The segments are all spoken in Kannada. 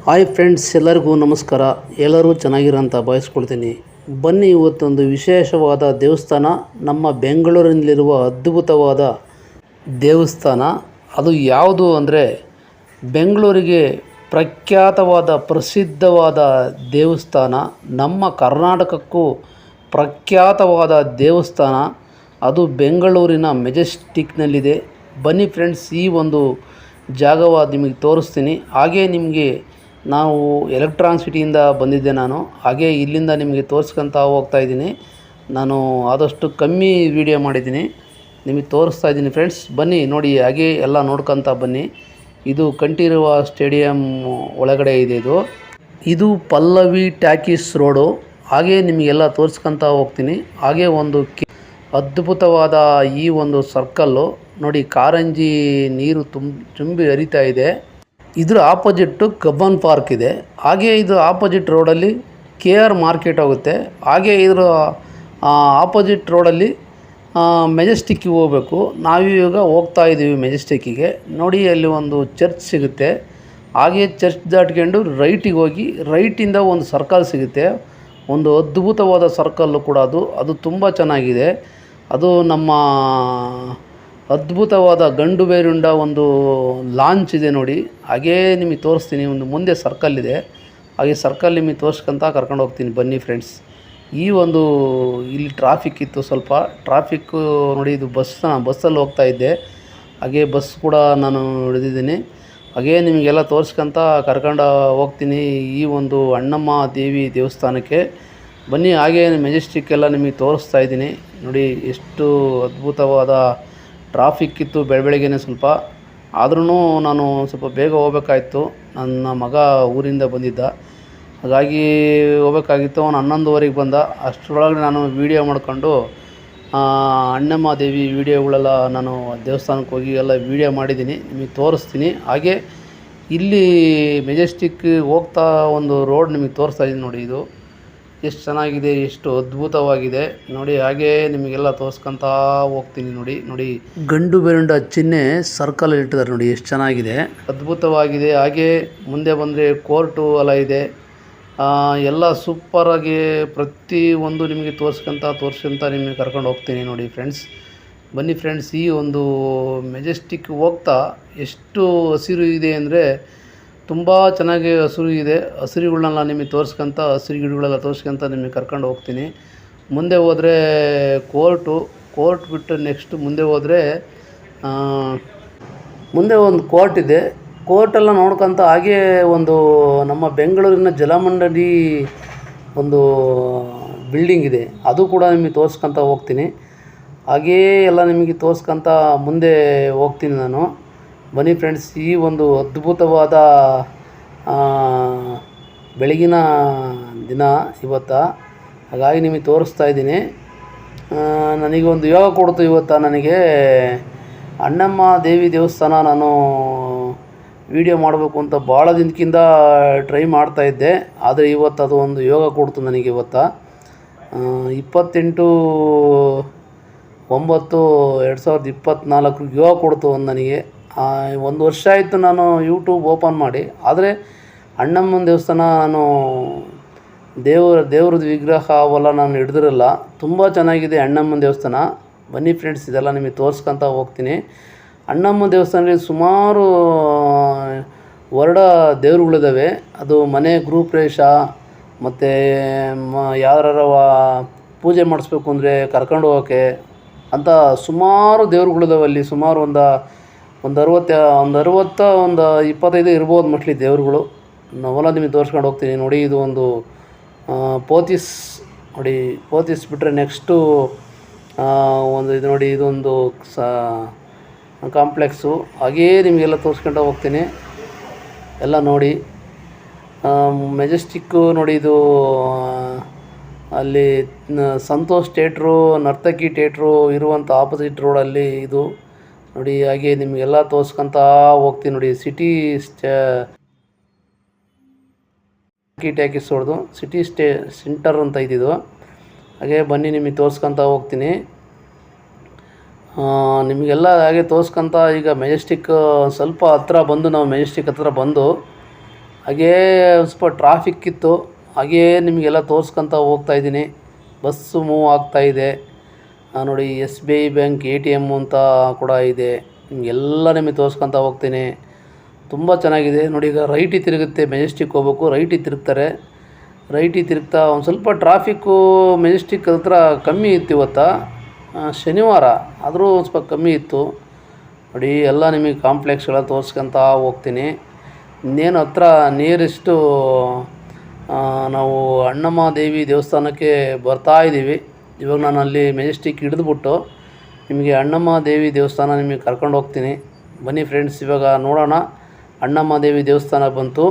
ಹಾಯ್ ಫ್ರೆಂಡ್ಸ್, ಎಲ್ಲರಿಗೂ ನಮಸ್ಕಾರ. ಎಲ್ಲರೂ ಚೆನ್ನಾಗಿರೋ ಅಂತ ಬಯಸ್ಕೊಳ್ತೀನಿ. ಬನ್ನಿ, ಇವತ್ತೊಂದು ವಿಶೇಷವಾದ ದೇವಸ್ಥಾನ, ನಮ್ಮ ಬೆಂಗಳೂರಿನಲ್ಲಿರುವ ಅದ್ಭುತವಾದ ದೇವಸ್ಥಾನ. ಅದು ಯಾವುದು ಅಂದರೆ ಬೆಂಗಳೂರಿಗೆ ಪ್ರಖ್ಯಾತವಾದ ಪ್ರಸಿದ್ಧವಾದ ದೇವಸ್ಥಾನ, ನಮ್ಮ ಕರ್ನಾಟಕಕ್ಕೂ ಪ್ರಖ್ಯಾತವಾದ ದೇವಸ್ಥಾನ. ಅದು ಬೆಂಗಳೂರಿನ ಮೆಜೆಸ್ಟಿಕ್ನಲ್ಲಿದೆ. ಬನ್ನಿ ಫ್ರೆಂಡ್ಸ್, ಈ ಒಂದು ಜಾಗವಾದ ನಿಮಗೆ ತೋರಿಸ್ತೀನಿ. ಹಾಗೇ ನಿಮಗೆ ನಾವು ಎಲೆಕ್ಟ್ರಾನಿಕ್ ಸಿಟಿಯಿಂದ ಬಂದಿದ್ದೆ ನಾನು. ಹಾಗೆ ಇಲ್ಲಿಂದ ನಿಮಗೆ ತೋರಿಸ್ಕೊತಾ ಹೋಗ್ತಾಯಿದ್ದೀನಿ. ನಾನು ಆದಷ್ಟು ಕಮ್ಮಿ ವಿಡಿಯೋ ಮಾಡಿದ್ದೀನಿ, ನಿಮಗೆ ತೋರಿಸ್ತಾ ಇದ್ದೀನಿ ಫ್ರೆಂಡ್ಸ್. ಬನ್ನಿ ನೋಡಿ, ಹಾಗೆ ಎಲ್ಲ ನೋಡ್ಕೊತಾ ಬನ್ನಿ. ಇದು ಕಂಠೀರವ ಸ್ಟೇಡಿಯಂ ಒಳಗಡೆ ಇದೆ. ಇದು ಪಲ್ಲವಿ ಟಾಕೀಸ್ ರೋಡು. ಹಾಗೆ ನಿಮಗೆಲ್ಲ ತೋರಿಸ್ಕೊತಾ ಹೋಗ್ತೀನಿ. ಹಾಗೆ ಒಂದು ಅದ್ಭುತವಾದ ಈ ಒಂದು ಸರ್ಕಲ್ಲು ನೋಡಿ, ಕಾರಂಜಿ ನೀರು ತುಂಬಿ ಹರಿತಾ ಇದೆ. ಇದರ ಆಪೋಸಿಟ್ಟು ಕಬ್ಬನ್ ಪಾರ್ಕ್ ಇದೆ. ಹಾಗೆ ಇದು ಆಪೋಸಿಟ್ ರೋಡಲ್ಲಿ KR ಮಾರ್ಕೆಟ್ ಹೋಗುತ್ತೆ. ಹಾಗೆ ಇದರ ಆಪೋಸಿಟ್ ರೋಡಲ್ಲಿ ಮೆಜೆಸ್ಟಿಕ್ಕಿಗೆ ಹೋಗಬೇಕು. ನಾವಿವಾಗ ಹೋಗ್ತಾ ಇದ್ದೀವಿ ಮೆಜೆಸ್ಟಿಕ್ಕಿಗೆ. ನೋಡಿ, ಅಲ್ಲಿ ಒಂದು ಚರ್ಚ್ ಸಿಗುತ್ತೆ. ಹಾಗೆ ಚರ್ಚ್ ದಾಟ್ಕೊಂಡು ರೈಟಿಗೆ ಹೋಗಿ, ರೈಟಿಂದ ಒಂದು ಸರ್ಕಲ್ ಸಿಗುತ್ತೆ. ಒಂದು ಅದ್ಭುತವಾದ ಸರ್ಕಲ್ಲು ಕೂಡ ಅದು ತುಂಬ ಚೆನ್ನಾಗಿದೆ. ಅದು ನಮ್ಮ ಅದ್ಭುತವಾದ ಗಂಡು ಬೇರುಂಡ ಒಂದು ಲಾಂಚ್ ಇದೆ ನೋಡಿ. ಹಾಗೇ ನಿಮಗೆ ತೋರಿಸ್ತೀನಿ. ಒಂದು ಮುಂದೆ ಸರ್ಕಲ್ ಇದೆ, ಹಾಗೆ ಸರ್ಕಲ್ ನಿಮಗೆ ತೋರಿಸ್ಕೊಂತ ಕರ್ಕೊಂಡು ಹೋಗ್ತೀನಿ. ಬನ್ನಿ ಫ್ರೆಂಡ್ಸ್. ಈ ಒಂದು ಇಲ್ಲಿ ಟ್ರಾಫಿಕ್ ಇತ್ತು, ಸ್ವಲ್ಪ ಟ್ರಾಫಿಕ್ಕು ನೋಡಿ. ಇದು ಬಸ್ಸಲ್ಲಿ ಹೋಗ್ತಾ ಇದ್ದೆ. ಹಾಗೆ ಬಸ್ ಕೂಡ ನಾನು ಹಿಡಿದಿದ್ದೀನಿ. ಹಾಗೇ ನಿಮಗೆಲ್ಲ ತೋರಿಸ್ಕೊಂತ ಕರ್ಕೊಂಡು ಹೋಗ್ತೀನಿ ಈ ಒಂದು ಅಣ್ಣಮ್ಮ ದೇವಿ ದೇವಸ್ಥಾನಕ್ಕೆ. ಬನ್ನಿ, ಹಾಗೇ ಮೆಜೆಸ್ಟಿಕ್ಕೆಲ್ಲ ನಿಮಗೆ ತೋರಿಸ್ತಾ ಇದ್ದೀನಿ. ನೋಡಿ, ಎಷ್ಟು ಅದ್ಭುತವಾದ ಟ್ರಾಫಿಕ್ ಇತ್ತು ಬೆಳಗ್ಗೆನೇ ಸ್ವಲ್ಪ. ಆದ್ರೂ ನಾನು ಸ್ವಲ್ಪ ಬೇಗ ಹೋಗ್ಬೇಕಾಯ್ತು. ನನ್ನ ಮಗ ಊರಿಂದ ಬಂದಿದ್ದ, ಹಾಗಾಗಿ ಹೋಗ್ಬೇಕಾಗಿತ್ತು. ಅವನು 11:15ಗೆ ಬಂದ. ಅಷ್ಟರೊಳಗೆ ನಾನು ವೀಡಿಯೋ ಮಾಡ್ಕೊಂಡು ಅಣ್ಣಮ್ಮ ದೇವಿ ವೀಡಿಯೋಗಳೆಲ್ಲ ನಾನು ದೇವಸ್ಥಾನಕ್ಕೆ ಹೋಗಿ ಎಲ್ಲ ವೀಡಿಯೋ ಮಾಡಿದ್ದೀನಿ, ನಿಮಗೆ ತೋರಿಸ್ತೀನಿ. ಹಾಗೆ ಇಲ್ಲಿ ಮೆಜೆಸ್ಟಿಕ್ ಹೋಗ್ತಾ ಒಂದು ರೋಡ್ ನಿಮಗೆ ತೋರಿಸ್ತಾ ಇದ್ದೀನಿ ನೋಡಿ. ಇದು ಎಷ್ಟು ಚೆನ್ನಾಗಿದೆ, ಎಷ್ಟು ಅದ್ಭುತವಾಗಿದೆ ನೋಡಿ. ಹಾಗೆ ನಿಮಗೆಲ್ಲ ತೋರಿಸ್ಕೊತಾ ಹೋಗ್ತೀನಿ. ನೋಡಿ, ಗಂಡು ಬೇರುಂಡ ಚಿಹ್ನೆ ಸರ್ಕಲ್ ಇಟ್ಟಿದ್ದಾರೆ ನೋಡಿ, ಎಷ್ಟು ಚೆನ್ನಾಗಿದೆ, ಅದ್ಭುತವಾಗಿದೆ. ಹಾಗೆ ಮುಂದೆ ಬಂದರೆ ಕೋರ್ಟು ಎಲ್ಲ ಇದೆ. ಎಲ್ಲ ಸೂಪರಾಗಿ ಪ್ರತಿ ಒಂದು ನಿಮಗೆ ತೋರಿಸ್ಕೊಂತ ನಿಮಗೆ ಕರ್ಕೊಂಡು ಹೋಗ್ತೀನಿ ನೋಡಿ ಫ್ರೆಂಡ್ಸ್. ಬನ್ನಿ ಫ್ರೆಂಡ್ಸ್. ಈ ಒಂದು ಮೆಜೆಸ್ಟಿಕ್ ಹೋಗ್ತಾ ಎಷ್ಟು ಹಸಿರು ಇದೆ ಅಂದರೆ ತುಂಬ ಚೆನ್ನಾಗಿ ಹಸಿರು ಇದೆ. ಹಸಿರುಗಳನ್ನೆಲ್ಲ ನಿಮಗೆ ತೋರಿಸ್ಕೊಂತ, ಹಸಿರು ಗಿಡಗಳೆಲ್ಲ ತೋರಿಸ್ಕೊಂತ ನಿಮಗೆ ಕರ್ಕೊಂಡು ಹೋಗ್ತೀನಿ. ಮುಂದೆ ಹೋದರೆ ಕೋರ್ಟ್ ಬಿಟ್ಟು ನೆಕ್ಸ್ಟ್ ಮುಂದೆ ಹೋದರೆ ಮುಂದೆ ಒಂದು ಕೋರ್ಟ್ ಇದೆ. ಕೋರ್ಟೆಲ್ಲ ನೋಡ್ಕೊತ ಹಾಗೆ ಒಂದು ನಮ್ಮ ಬೆಂಗಳೂರಿನ ಜಲಮಂಡಳಿ ಒಂದು ಬಿಲ್ಡಿಂಗ್ ಇದೆ, ಅದು ಕೂಡ ನಿಮಗೆ ತೋರಿಸ್ಕೊತ ಹೋಗ್ತೀನಿ. ಹಾಗೇ ಎಲ್ಲ ನಿಮಗೆ ತೋರಿಸ್ಕೊತ ಮುಂದೆ ಹೋಗ್ತೀನಿ ನಾನು. ಬನ್ನಿ ಫ್ರೆಂಡ್ಸ್. ಈ ಒಂದು ಅದ್ಭುತವಾದ ಬೆಳಗಿನ ದಿನ ಇವತ್ತು, ಹಾಗಾಗಿ ನಿಮಗೆ ತೋರಿಸ್ತಾ ಇದ್ದೀನಿ. ನನಗೆ ಒಂದು ಯೋಗ ಕೊಡ್ತು ಇವತ್ತು. ನನಗೆ ಅಣ್ಣಮ್ಮ ದೇವಿ ದೇವಸ್ಥಾನ ನಾನು ವೀಡಿಯೋ ಮಾಡಬೇಕು ಅಂತ ಭಾಳ ದಿನಕ್ಕಿಂತ ಟ್ರೈ ಮಾಡ್ತಾಯಿದ್ದೆ. ಆದರೆ ಇವತ್ತು ಅದು ಒಂದು ಯೋಗ ಕೊಡ್ತು ನನಗೆ. ಇವತ್ತು 28/9/2024 ಯೋಗ ಕೊಡ್ತು ನನಗೆ. 1 ವರ್ಷ ಆಯಿತು ನಾನು ಯೂಟ್ಯೂಬ್ ಓಪನ್ ಮಾಡಿ. ಆದರೆ ಅಣ್ಣಮ್ಮನ ದೇವಸ್ಥಾನ ನಾನು ದೇವ್ರದ್ದು ವಿಗ್ರಹ ಅವೆಲ್ಲ ನಾನು ಹಿಡ್ದಿರಲ್ಲ. ತುಂಬ ಚೆನ್ನಾಗಿದೆ ಅಣ್ಣಮ್ಮನ ದೇವಸ್ಥಾನ. ಬನ್ನಿ ಫ್ರೆಂಡ್ಸ್, ಇದೆಲ್ಲ ನಿಮಗೆ ತೋರಿಸ್ಕೊತ ಹೋಗ್ತೀನಿ. ಅಣ್ಣಮ್ಮನ ದೇವಸ್ಥಾನದಲ್ಲಿ ಸುಮಾರು ದೇವರುಗಳಿದ್ದಾವೆ. ಅದು ಮನೆ ಗೃಹಪ್ರವೇಶ ಮತ್ತು ಯಾರು ಪೂಜೆ ಮಾಡಿಸ್ಬೇಕು ಅಂದರೆ ಕರ್ಕೊಂಡು ಹೋಗೋಕ್ಕೆ ಅಂತ ಸುಮಾರು ದೇವರುಗಳಿದ್ದಾವೆ ಅಲ್ಲಿ. ಸುಮಾರು ಒಂದು 25 ಇರ್ಬೋದು ಮೋಸ್ಟ್ಲಿ ದೇವರುಗಳು. ನಾವೆಲ್ಲ ನಿಮಗೆ ತೋರಿಸ್ಕೊಂಡು ಹೋಗ್ತೀನಿ ನೋಡಿ. ಇದು ಒಂದು ಪೋತಿಸ್ ನೋಡಿ. ಪೋತಿಸ್ ಬಿಟ್ಟರೆ ನೆಕ್ಸ್ಟು ಒಂದು ಇದು ನೋಡಿ, ಇದೊಂದು ಕಾಂಪ್ಲೆಕ್ಸು. ಹಾಗೇ ನಿಮಗೆಲ್ಲ ತೋರಿಸ್ಕೊಂಡು ಹೋಗ್ತೀನಿ ಎಲ್ಲ ನೋಡಿ. ಮೆಜೆಸ್ಟಿಕ್ಕು ನೋಡಿ, ಇದು ಅಲ್ಲಿ ಸಂತೋಷ್ ಥಿಯೇಟ್ರು, ನರ್ತಕಿ ಥಿಯೇಟ್ರು ಇರುವಂಥ ಆಪೋಸಿಟ್ ರೋಡಲ್ಲಿ ಇದು ನೋಡಿ. ಹಾಗೆ ನಿಮಗೆಲ್ಲ ತೋರಿಸ್ಕೊತಾ ಹೋಗ್ತೀನಿ ನೋಡಿ. ಸಿಟಿ ಟ್ಯಾಕಿಸ್ ಹೊಡೆದು ಸಿಟಿ ಸೆಂಟರ್ ಅಂತ ಇದ್ದಿದ್ದು. ಹಾಗೆ ಬನ್ನಿ ನಿಮಗೆ ತೋರಿಸ್ಕೊತಾ ಹೋಗ್ತೀನಿ. ನಿಮಗೆಲ್ಲ ಹಾಗೆ ತೋರಿಸ್ಕೊತ ಈಗ ಮೆಜೆಸ್ಟಿಕ್ ಸ್ವಲ್ಪ ಹತ್ರ ಬಂದು, ನಾವು ಮೆಜೆಸ್ಟಿಕ್ ಹತ್ರ ಬಂದು ಹಾಗೇ ಸ್ವಲ್ಪ ಟ್ರಾಫಿಕ್ ಇತ್ತು. ಹಾಗೇ ನಿಮಗೆಲ್ಲ ತೋರಿಸ್ಕೊತ ಹೋಗ್ತಾಯಿದ್ದೀನಿ. ಬಸ್ಸು ಮೂವ್ ಆಗ್ತಾಯಿದೆ ನೋಡಿ. SBI ಬ್ಯಾಂಕ್ ATM ಅಂತ ಕೂಡ ಇದೆ. ನಿಮಗೆಲ್ಲ ನಿಮಗೆ ತೋರಿಸ್ಕೊತ ಹೋಗ್ತೀನಿ. ತುಂಬ ಚೆನ್ನಾಗಿದೆ ನೋಡಿ. ಈಗ ರೈಟಿಗೆ ತಿರುಗುತ್ತೆ, ಮೆಜೆಸ್ಟಿಕ್ ಹೋಗ್ಬೇಕು, ರೈಟಿಗೆ ತಿರುಗ್ತಾರೆ. ರೈಟಿಗೆ ತಿರುಗ್ತಾ ಒಂದು ಸ್ವಲ್ಪ ಟ್ರಾಫಿಕ್ಕು ಮೆಜೆಸ್ಟಿಕ್ ಹತ್ರ ಕಮ್ಮಿ ಇತ್ತು ಇವತ್ತು, ಶನಿವಾರ ಆದರೂ ಒಂದು ಸ್ವಲ್ಪ ಕಮ್ಮಿ ಇತ್ತು ನೋಡಿ. ಎಲ್ಲ ನಿಮಗೆ ಕಾಂಪ್ಲೆಕ್ಸ್ಗಳ ತೋರಿಸ್ಕೊತ ಹೋಗ್ತೀನಿ. ಇನ್ನೇನು ಹತ್ರ ನಿಯರೆಸ್ಟು ನಾವು ಅಣ್ಣಮ್ಮ ದೇವಿ ದೇವಸ್ಥಾನಕ್ಕೆ ಬರ್ತಾಯಿದ್ದೀವಿ. ಇವಾಗ ನಾನು ಅಲ್ಲಿ ಮೆಜೆಸ್ಟಿಕ್ ಹಿಡಿದ್ಬಿಟ್ಟು ನಿಮಗೆ ಅಣ್ಣಮ್ಮ ದೇವಿ ದೇವಸ್ಥಾನ ನಿಮಗೆ ಕರ್ಕೊಂಡು ಹೋಗ್ತೀನಿ. ಬನ್ನಿ ಫ್ರೆಂಡ್ಸ್, ಇವಾಗ ನೋಡೋಣ. ಅಣ್ಣಮ್ಮ ದೇವಿ ದೇವಸ್ಥಾನ ಬಂತು,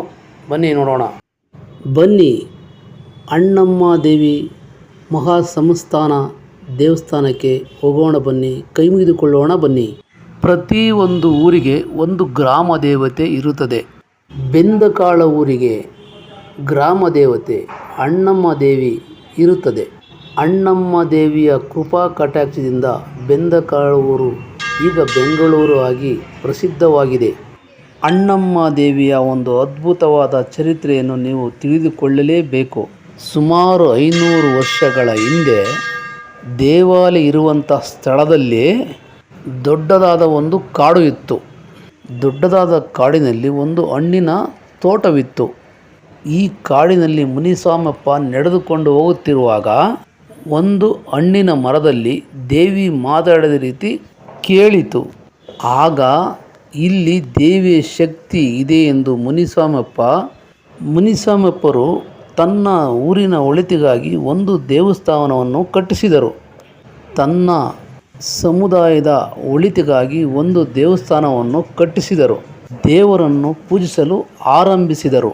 ಬನ್ನಿ ನೋಡೋಣ. ಬನ್ನಿ ಅಣ್ಣಮ್ಮ ದೇವಿ ಮಹಾ ಸಂಸ್ಥಾನ ದೇವಸ್ಥಾನಕ್ಕೆ ಹೋಗೋಣ. ಬನ್ನಿ, ಕೈ ಮುಗಿದುಕೊಳ್ಳೋಣ. ಬನ್ನಿ. ಪ್ರತಿ ಒಂದು ಊರಿಗೆ ಒಂದು ಗ್ರಾಮ ದೇವತೆ ಇರುತ್ತದೆ. ಬೆಂದಕಾಳ ಊರಿಗೆ ಗ್ರಾಮ ದೇವತೆ ಅಣ್ಣಮ್ಮ ದೇವಿ ಇರುತ್ತದೆ. ಅಣ್ಣಮ್ಮ ದೇವಿಯ ಕೃಪಾ ಕಟಾಕ್ಷದಿಂದ ಬೆಂದಕಾಳ ಊರು ಈಗ ಬೆಂಗಳೂರು ಆಗಿ ಪ್ರಸಿದ್ಧವಾಗಿದೆ. ಅಣ್ಣಮ್ಮ ದೇವಿಯ ಒಂದು ಅದ್ಭುತವಾದ ಚರಿತ್ರೆಯನ್ನು ನೀವು ತಿಳಿದುಕೊಳ್ಳಲೇಬೇಕು. ಸುಮಾರು 500 ವರ್ಷಗಳ ಹಿಂದೆ ದೇವಾಲಯ ಇರುವಂಥ ಸ್ಥಳದಲ್ಲಿ ದೊಡ್ಡದಾದ ಒಂದು ಕಾಡು ಇತ್ತು. ದೊಡ್ಡದಾದ ಕಾಡಿನಲ್ಲಿ ಒಂದು ಹಣ್ಣಿನ ತೋಟವಿತ್ತು. ಈ ಕಾಡಿನಲ್ಲಿ ಮುನಿಸ್ವಾಮಪ್ಪ ನಡೆದುಕೊಂಡು ಹೋಗುತ್ತಿರುವಾಗ ಒಂದು ಹಣ್ಣಿನ ಮರದಲ್ಲಿ ದೇವಿ ಮಾತಾಡಿದ ರೀತಿ ಕೇಳಿತು. ಆಗ ಇಲ್ಲಿ ದೇವಿಯ ಶಕ್ತಿ ಇದೆ ಎಂದು ಮುನಿಸ್ವಾಮಪ್ಪರು ತನ್ನ ಊರಿನ ಒಳಿತಿಗಾಗಿ ಒಂದು ದೇವಸ್ಥಾನವನ್ನು ಕಟ್ಟಿಸಿದರು. ತನ್ನ ಸಮುದಾಯದ ಒಳಿತಿಗಾಗಿ ಒಂದು ದೇವಸ್ಥಾನವನ್ನು ಕಟ್ಟಿಸಿದರು. ದೇವರನ್ನು ಪೂಜಿಸಲು ಆರಂಭಿಸಿದರು.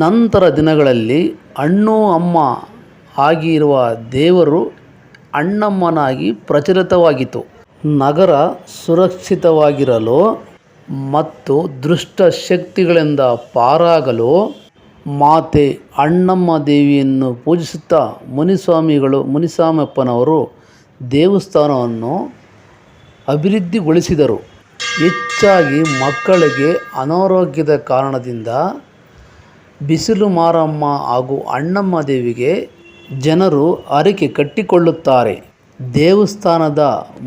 ನಂತರ ದಿನಗಳಲ್ಲಿ ಅಣ್ಣು ಅಮ್ಮ ಆಗಿರುವ ದೇವರು ಅಣ್ಣಮ್ಮನಾಗಿ ಪ್ರಚಲಿತವಾಗಿತ್ತು. ನಗರ ಸುರಕ್ಷಿತವಾಗಿರಲು ಮತ್ತು ದುಷ್ಟ ಶಕ್ತಿಗಳಿಂದ ಪಾರಾಗಲು ಮಾತೆ ಅಣ್ಣಮ್ಮ ದೇವಿಯನ್ನು ಪೂಜಿಸುತ್ತಾ ಮುನಿಸ್ವಾಮಪ್ಪನವರು ದೇವಸ್ಥಾನವನ್ನು ಅಭಿವೃದ್ಧಿಗೊಳಿಸಿದರು. ಹೆಚ್ಚಾಗಿ ಮಕ್ಕಳಿಗೆ ಅನಾರೋಗ್ಯದ ಕಾರಣದಿಂದ ಬಿಸಿಲು ಮಾರಮ್ಮ ಹಾಗೂ ಅಣ್ಣಮ್ಮ ದೇವಿಗೆ ಜನರು ಹರಕೆ ಕಟ್ಟಿಕೊಳ್ಳುತ್ತಾರೆ. ದೇವಸ್ಥಾನದ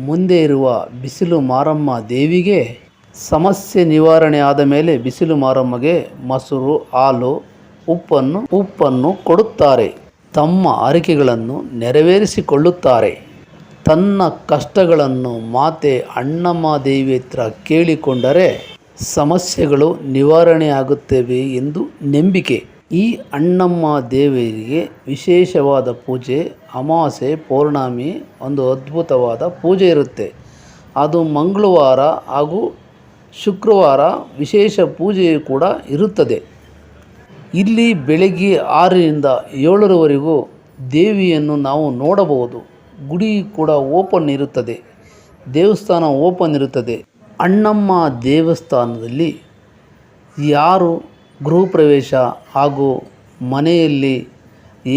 ಮುಂದೆ ಇರುವ ಬಿಸಿಲು ಮಾರಮ್ಮ ದೇವಿಗೆ ಸಮಸ್ಯೆ ನಿವಾರಣೆ ಆದ ಮೇಲೆ ಬಿಸಿಲು ಮಾರಮ್ಮಗೆ ಮೊಸರು, ಹಾಲು, ಉಪ್ಪನ್ನು ಕೊಡುತ್ತಾರೆ. ತಮ್ಮ ಹರಕೆಗಳನ್ನು ನೆರವೇರಿಸಿಕೊಳ್ಳುತ್ತಾರೆ. ತನ್ನ ಕಷ್ಟಗಳನ್ನು ಮಾತೆ ಅಣ್ಣಮ್ಮ ದೇವಿ ಹತ್ರ ಕೇಳಿಕೊಂಡರೆ ಸಮಸ್ಯೆಗಳು ನಿವಾರಣೆಯಾಗುತ್ತವೆ ಎಂದು ನಂಬಿಕೆ. ಈ ಅಣ್ಣಮ್ಮ ದೇವಿಗೆ ವಿಶೇಷವಾದ ಪೂಜೆ, ಅಮಾವಾಸ್ಯೆ, ಪೌರ್ಣಮಿ ಒಂದು ಅದ್ಭುತವಾದ ಪೂಜೆ ಇರುತ್ತೆ. ಅದು ಮಂಗಳವಾರ ಹಾಗೂ ಶುಕ್ರವಾರ ವಿಶೇಷ ಪೂಜೆಯು ಕೂಡ ಇರುತ್ತದೆ. ಇಲ್ಲಿ ಬೆಳಗ್ಗೆ 6ರಿಂದ 7ರವರೆಗೂ ದೇವಿಯನ್ನು ನಾವು ನೋಡಬಹುದು. ಗುಡಿ ಕೂಡ ಓಪನ್ ಇರುತ್ತದೆ, ದೇವಸ್ಥಾನ ಓಪನ್ ಇರುತ್ತದೆ. ಅಣ್ಣಮ್ಮ ದೇವಸ್ಥಾನದಲ್ಲಿ ಯಾರು ಗೃಹ ಪ್ರವೇಶ ಹಾಗೂ ಮನೆಯಲ್ಲಿ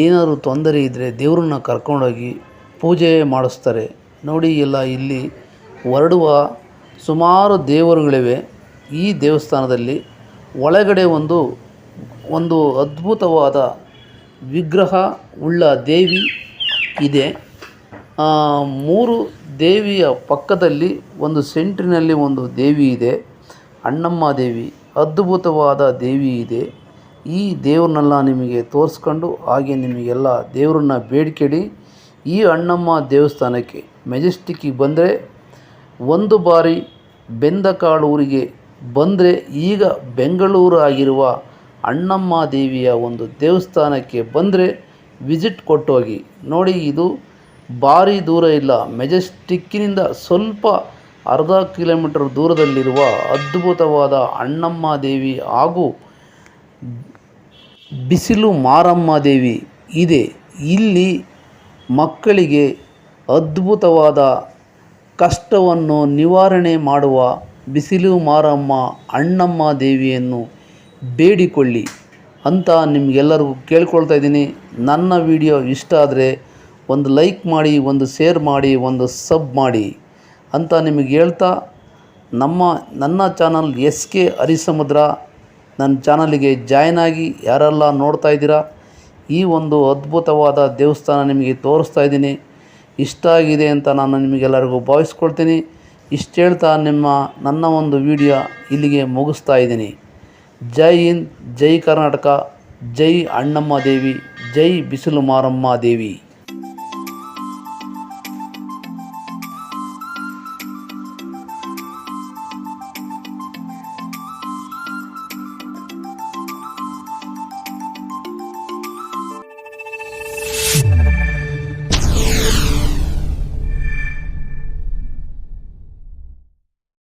ಏನಾದರೂ ತೊಂದರೆ ಇದ್ದರೆ ದೇವರನ್ನ ಕರ್ಕೊಂಡೋಗಿ ಪೂಜೆ ಮಾಡಿಸ್ತಾರೆ ನೋಡಿ. ಎಲ್ಲ ಇಲ್ಲಿ ಹೊರಡುವ ಸುಮಾರು ದೇವರುಗಳಿವೆ. ಈ ದೇವಸ್ಥಾನದಲ್ಲಿ ಒಳಗಡೆ ಒಂದು ಅದ್ಭುತವಾದ ವಿಗ್ರಹ ಉಳ್ಳ ದೇವಿ ಇದೆ. 3 ದೇವಿಯ ಪಕ್ಕದಲ್ಲಿ ಒಂದು ಸೆಂಟ್ರಿನಲ್ಲಿ ಒಂದು ದೇವಿ ಇದೆ. ಅಣ್ಣಮ್ಮ ದೇವಿ ಅದ್ಭುತವಾದ ದೇವಿ ಇದೆ. ಈ ದೇವ್ರನ್ನೆಲ್ಲ ನಿಮಗೆ ತೋರಿಸ್ಕೊಂಡು ಹಾಗೆ ನಿಮಗೆಲ್ಲ ದೇವ್ರನ್ನ ಬೇಡಿಕೆಡಿ ಈ ಅಣ್ಣಮ್ಮ ದೇವಸ್ಥಾನಕ್ಕೆ ಮೆಜೆಸ್ಟಿಕ್ಕಿಗೆ ಬಂದರೆ, ಒಂದು ಬಾರಿ ಬೆಂದಕಾಳು ಊರಿಗೆ ಬಂದರೆ ಈಗ ಬೆಂಗಳೂರು ಆಗಿರುವ ಅಣ್ಣಮ್ಮ ದೇವಿಯ ಒಂದು ದೇವಸ್ಥಾನಕ್ಕೆ ಬಂದರೆ ವಿಸಿಟ್ ಕೊಟ್ಟೋಗಿ ನೋಡಿ. ಇದು ಭಾರಿ ದೂರ ಇಲ್ಲ, ಮೆಜೆಸ್ಟಿಕ್ಕಿನಿಂದ ಸ್ವಲ್ಪ ಅರ್ಧ ಕಿಲೋಮೀಟರ್ ದೂರದಲ್ಲಿರುವ ಅದ್ಭುತವಾದ ಅಣ್ಣಮ್ಮ ದೇವಿ ಹಾಗೂ ಬಿಸಿಲು ಮಾರಮ್ಮ ದೇವಿ ಇದೆ. ಇಲ್ಲಿ ಮಕ್ಕಳಿಗೆ ಅದ್ಭುತವಾದ ಕಷ್ಟವನ್ನು ನಿವಾರಣೆ ಮಾಡುವ ಬಿಸಿಲು ಮಾರಮ್ಮ ಅಣ್ಣಮ್ಮ ದೇವಿಯನ್ನು ಬೇಡಿಕೊಳ್ಳಿ ಅಂತ ನಿಮಗೆಲ್ಲರಿಗೂ ಕೇಳ್ಕೊಳ್ತಾ ಇದ್ದೀನಿ. ನನ್ನ ವಿಡಿಯೋ ಇಷ್ಟ ಆದರೆ ಒಂದು ಲೈಕ್ ಮಾಡಿ, ಒಂದು ಶೇರ್ ಮಾಡಿ, ಒಂದು ಸಬ್ ಮಾಡಿ ಅಂತ ನಿಮಗೆ ಹೇಳ್ತಾ, ನನ್ನ ಚಾನಲ್ SK ಹರಿಸಮುದ್ರ ನನ್ನ ಚಾನಲಿಗೆ ಜಾಯ್ನ್ ಆಗಿ ಯಾರೆಲ್ಲ ನೋಡ್ತಾ ಇದ್ದೀರಾ, ಈ ಒಂದು ಅದ್ಭುತವಾದ ದೇವಸ್ಥಾನ ನಿಮಗೆ ತೋರಿಸ್ತಾ ಇದ್ದೀನಿ. ಇಷ್ಟ ಆಗಿದೆ ಅಂತ ನಾನು ನಿಮಗೆಲ್ಲರಿಗೂ ಭಾವಿಸ್ಕೊಳ್ತೀನಿ. ಇಷ್ಟು ಹೇಳ್ತಾ ನನ್ನ ಒಂದು ವಿಡಿಯೋ ಇಲ್ಲಿಗೆ ಮುಗಿಸ್ತಾ ಇದ್ದೀನಿ. ಜೈ ಹಿಂದ್, ಜೈ ಕರ್ನಾಟಕ, ಜೈ ಅಣ್ಣಮ್ಮ ದೇವಿ, ಜೈ ಬಿಸಿಲು ಮಾರಮ್ಮ ದೇವಿ.